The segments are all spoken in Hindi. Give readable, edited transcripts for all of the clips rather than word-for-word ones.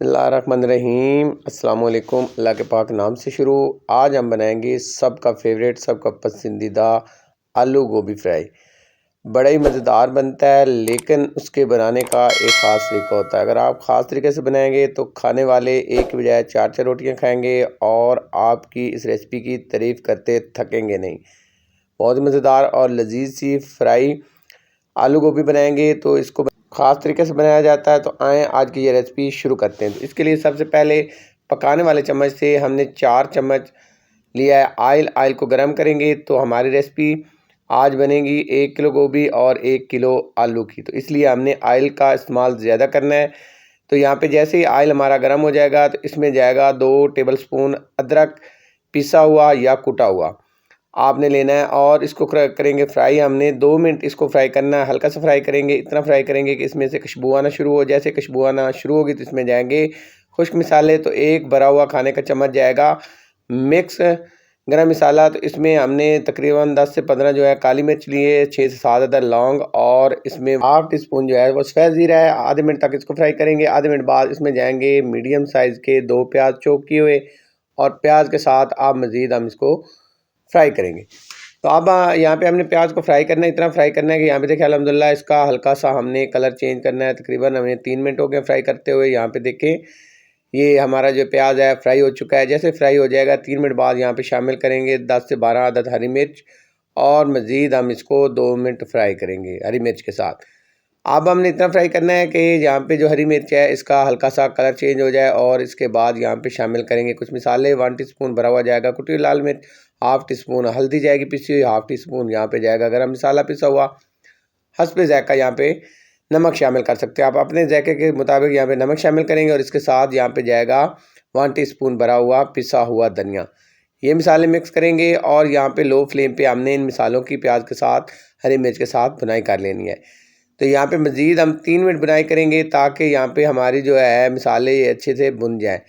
बिस्मिल्लाहिर्रहमानिर्रहीम अस्सलाम वालेकुम। अल्लाह के पाक नाम से शुरू। आज हम बनाएंगे सबका फेवरेट, सबका पसंदीदा आलू गोभी फ्राई। बड़ा ही मज़ेदार बनता है, लेकिन उसके बनाने का एक ख़ास तरीका होता है। अगर आप ख़ास तरीके से बनाएंगे तो खाने वाले एक के बजाय चार चार रोटियां खाएंगे और आपकी इस रेसिपी की तारीफ़ करते थकेंगे नहीं। बहुत मज़ेदार और लजीज सी फ्राई आलू गोभी बनाएंगे तो इसको ख़ास तरीके से बनाया जाता है। तो आएँ आज की ये रेसिपी शुरू करते हैं। तो इसके लिए सबसे पहले पकाने वाले चम्मच से हमने 4 चम्मच लिया है आयल। आयल को गर्म करेंगे तो हमारी रेसिपी आज बनेगी 1 किलो गोभी और 1 किलो आलू की। तो इसलिए हमने आयल का इस्तेमाल ज़्यादा करना है। तो यहाँ पे जैसे ही आयल हमारा गर्म हो जाएगा तो इसमें जाएगा 2 टेबलस्पून अदरक पिसा हुआ या कुटा हुआ आपने लेना है और इसको करेंगे फ्राई। हमने 2 मिनट इसको फ्राई करना है, हल्का सा फ्राई करेंगे, इतना फ्राई करेंगे कि इसमें से खुशबू आना शुरू हो। जैसे खुशबू आना शुरू होगी तो इसमें जाएंगे खुश्क मसाले। तो एक भरा हुआ खाने का चम्मच जाएगा मिक्स गरम मसाला। तो इसमें हमने तकरीबन 10 से 15 जो है काली मिर्च लिए, 6 से 7 अदर लौंग और इसमें हाफ टी स्पून जो है वो सफ़ेद ज़ीरा है। आधे मिनट तक इसको फ्राई करेंगे। आधे मिनट बाद इसमें जाएंगे मीडियम साइज़ के 2 प्याज चॉप किए हुए और प्याज के साथ आप मज़ीद हम इसको फ्राई करेंगे। तो अब यहाँ पे हमने प्याज को फ्राई करना है, इतना फ्राई करना है कि यहाँ पे देखिए अल्हम्दुलिल्लाह इसका हल्का सा हमने कलर चेंज करना है। तकरीबन हमें 3 मिनट हो गए फ्राई करते हुए। यहाँ पे देखें ये हमारा जो प्याज है फ्राई हो चुका है। जैसे फ्राई हो जाएगा 3 मिनट बाद यहाँ पे शामिल करेंगे 10 से 12 अदद हरी मिर्च और मज़ीद हम इसको 2 मिनट फ्राई करेंगे हरी मिर्च के साथ। अब हमने इतना फ्राई करना है कि यहाँ पे जो हरी मिर्च है इसका हल्का सा कलर चेंज हो जाए और इसके बाद यहाँ पे शामिल करेंगे कुछ मसाले। 1 टीस्पून भरा हुआ जाएगा कुटी हुई लाल मिर्च, हाफ़ टी स्पून हल्दी जाएगी पिसी हुई, हाफ़ टी स्पून यहाँ पे जाएगा गरम मसाला पिसा हुआ, हस्बे ज़ायक़ा यहाँ पे नमक शामिल कर सकते हैं। आप अपने ज़ायक़े के मुताबिक यहाँ पे नमक शामिल करेंगे और इसके साथ यहाँ पे जाएगा 1 टीस्पून भरा हुआ पिसा हुआ धनिया। ये मसाले मिक्स करेंगे और यहाँ पे लो फ्लेम पे हमने इन मसालों की प्याज के साथ हरी मिर्च के साथ भुनाई कर लेनी है। तो यहाँ पे मज़ीद हम 3 मिनट बुनाई करेंगे ताकि यहाँ पे हमारी जो है मसाले ये अच्छे से भुन जाएँ।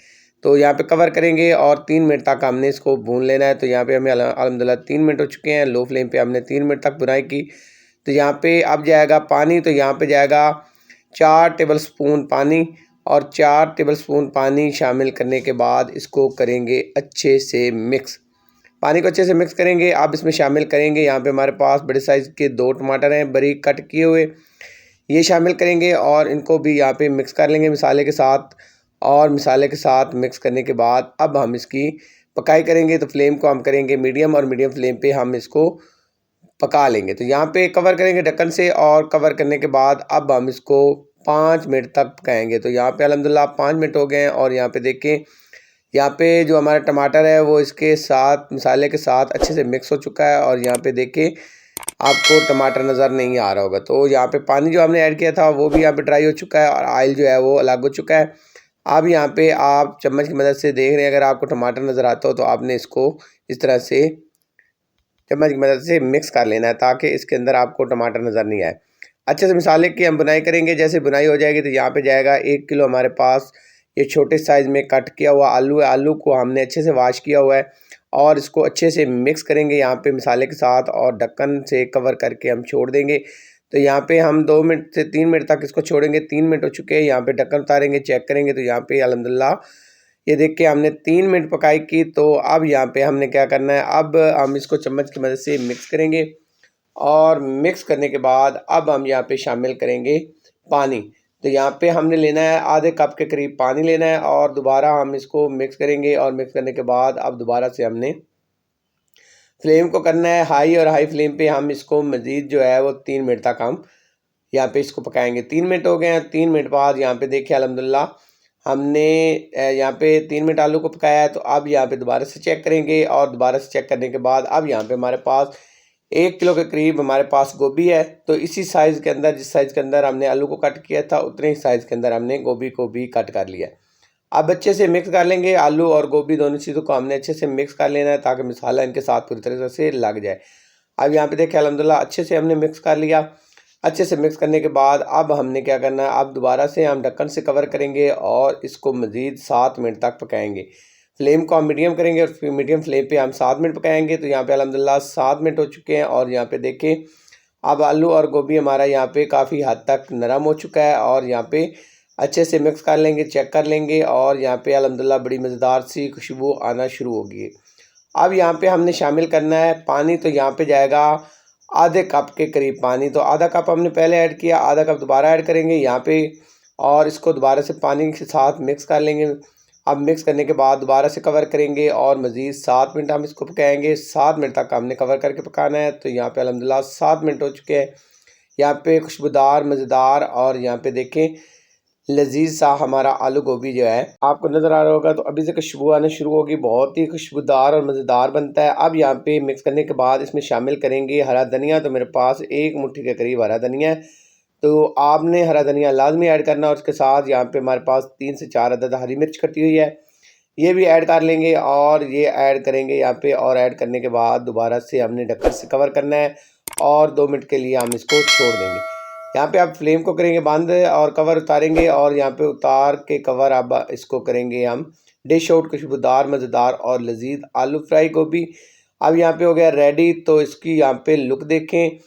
तो यहाँ पे कवर करेंगे और 3 मिनट तक हमने इसको भून लेना है। तो यहाँ पे हमें अल्हम्दुलिल्लाह 3 मिनट हो चुके हैं। लो फ्लेम पे हमने 3 मिनट तक बुनाई की। तो यहाँ पे अब जाएगा पानी। तो यहाँ पे जाएगा 4 टेबलस्पून पानी और 4 टेबलस्पून पानी शामिल करने के बाद इसको करेंगे अच्छे से मिक्स। पानी को अच्छे से मिक्स करेंगे। अब इसमें शामिल करेंगे यहाँ पे हमारे पास बड़े साइज़ के 2 टमाटर हैं बारीक कट किए हुए, ये शामिल करेंगे और इनको भी यहाँ पे मिक्स कर लेंगे मसाले के साथ। और मसाले के साथ मिक्स करने के बाद अब हम इसकी पकाई करेंगे। तो फ्लेम को हम करेंगे मीडियम और मीडियम फ्लेम पे हम इसको पका लेंगे। तो यहाँ पे कवर करेंगे ढक्कन से और कवर करने के बाद अब हम इसको 5 मिनट तक पकाएंगे। तो यहाँ पे अल्हम्दुलिल्लाह 5 मिनट हो गए हैं और यहाँ पे देखें यहाँ पे जो हमारा टमाटर है वो इसके साथ मसाले के साथ अच्छे से मिक्स हो चुका है और यहाँ पे देखें आपको टमाटर नज़र नहीं आ रहा होगा। तो यहाँ पे पानी जो हमने ऐड किया था वो भी यहाँ पे ड्राई हो चुका है और ऑयल जो है वो अलग हो चुका है। अब यहाँ पे आप चम्मच की मदद से देख रहे हैं, अगर आपको टमाटर नज़र आता हो तो आपने इसको इस तरह से चम्मच की मदद से मिक्स कर लेना है ताकि इसके अंदर आपको टमाटर नज़र नहीं आए। अच्छे से मसाले की हम बुनाई करेंगे। जैसे बुनाई हो जाएगी तो यहाँ पे जाएगा 1 किलो हमारे पास ये छोटे साइज़ में कट किया हुआ आलू है। आलू को हमने अच्छे से वॉश किया हुआ है और इसको अच्छे से मिक्स करेंगे यहाँ पे मसाले के साथ और ढक्कन से कवर करके हम छोड़ देंगे। तो यहाँ पे हम 2 मिनट से 3 मिनट तक इसको छोड़ेंगे। 3 मिनट हो चुके हैं। यहाँ पे ढक्कन उतारेंगे, चेक करेंगे तो यहाँ पे अल्हम्दुलिल्लाह ये देख के हमने 3 मिनट पकाई की। तो अब यहाँ पे हमने क्या करना है, अब हम इसको चम्मच की मदद से मिक्स करेंगे और मिक्स करने के बाद अब हम यहाँ पे शामिल करेंगे पानी। तो यहाँ पे हमने लेना है आधे कप के करीब पानी लेना है और दोबारा हम इसको मिक्स करेंगे और मिक्स करने के बाद अब दोबारा से हमने फ्लेम को करना है हाई और हाई फ्लेम पे हम इसको मज़ीद जो है वो 3 मिनट तक हम यहाँ पे इसको पकाएंगे। 3 मिनट हो गए हैं। 3 मिनट बाद यहाँ पे देखिए अल्हम्दुलिल्लाह हमने यहाँ पे 3 मिनट आलू को पकाया है। तो अब यहाँ पे दोबारा से चेक करेंगे और दोबारा से चेक करने के बाद अब यहाँ पे हमारे पास 1 किलो के करीब हमारे पास गोभी है। तो इसी साइज़ के अंदर, जिस साइज़ के अंदर हमने आलू को कट किया था उतने ही साइज़ के अंदर हमने गोभी को भी कट कर लिया। अब अच्छे से मिक्स कर लेंगे। आलू और गोभी दोनों चीज़ों को हमने अच्छे से मिक्स कर लेना है ताकि मसाला इनके साथ पूरी तरह से लग जाए। अब यहाँ पे देखिए अल्हम्दुलिल्लाह अच्छे से हमने मिक्स कर लिया। अच्छे से मिक्स करने के बाद अब हमने क्या करना है, अब दोबारा से हम ढक्कन से कवर करेंगे और इसको मज़ीद 7 मिनट तक पकाएंगे। फ्लेम को हम मीडियम करेंगे और फिर मीडियम फ्लेम पे हम 7 मिनट पकाएंगे। तो यहाँ पे अल्हम्दुलिल्लाह 7 मिनट हो चुके हैं और यहाँ पे देखें अब आलू और गोभी हमारा यहाँ पे काफ़ी हद तक नरम हो चुका है और यहाँ पे अच्छे से मिक्स कर लेंगे, चेक कर लेंगे और यहाँ पे अल्हम्दुलिल्लाह बड़ी मज़ेदार सी खुशबू आना शुरू होगी। अब यहाँ पे हमने शामिल करना है पानी, तो यहाँ पे जाएगा आधे कप के करीब पानी। तो आधा कप हमने पहले ऐड किया, आधा कप दोबारा ऐड करेंगे यहाँ पे और इसको दोबारा से पानी के साथ मिक्स कर लेंगे। अब मिक्स करने के बाद दोबारा से कवर करेंगे और मज़ीद 7 मिनट हम इसको पकाएंगे। 7 मिनट तक हमने कवर करके पकाना है। तो यहाँ पे अल्हम्दुलिल्लाह 7 मिनट हो चुके हैं। यहाँ पे खुशबूदार, मज़ेदार और यहाँ पे देखें लजीज सा हमारा आलू गोभी जो है आपको नज़र आ रहा होगा, तो अभी से खुशबू आने शुरू होगी। बहुत ही खुशबूदार और मज़ेदार बनता है। अब यहाँ पे मिक्स करने के बाद इसमें शामिल करेंगे हरा धनिया। तो मेरे पास 1 मुट्ठी के करीब हरा धनिया है, तो आपने हरा धनिया लाजमी ऐड करना। और उसके साथ यहाँ पे हमारे पास 3 से 4 अदद हरी मिर्च कटी हुई है, ये भी ऐड कर लेंगे। और ये ऐड करेंगे यहाँ पे, और ऐड करने के बाद दोबारा से हमने ढक्कन से कवर करना है और 2 मिनट के लिए हम इसको छोड़ देंगे। यहाँ पे आप फ्लेम को करेंगे बंद और कवर उतारेंगे और यहाँ पे उतार के कवर अब इसको करेंगे हम डिश आउट। खुशबूदार, मज़ेदार और लजीज आलू फ्राई गोभी अब यहाँ पे हो गया रेडी। तो इसकी यहाँ पे लुक देखें,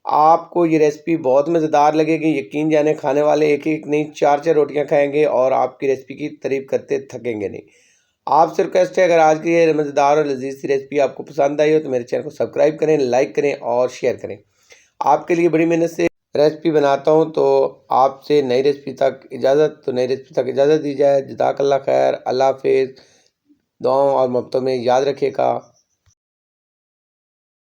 आपको ये रेसिपी बहुत मज़ेदार लगेगी। यकीन जाने खाने वाले एक एक नहीं 4-4 रोटियां खाएंगे और आपकी रेसिपी की तारीफ करते थकेंगे नहीं। आपसे रिक्वेस्ट है, अगर आज की ये मज़ेदार और लजीज सी रेसिपी आपको पसंद आई हो तो मेरे चैनल को सब्सक्राइब करें, लाइक करें और शेयर करें। आपके लिए बड़ी मेहनत से रेसिपी बनाता हूँ, तो आपसे नई रेसिपी तक इजाज़त दी जाए। जज़ाकल्लाह खैर, अल्लाह हाफ़िज़। दुआओं और मोहब्बतों में याद रखिएगा।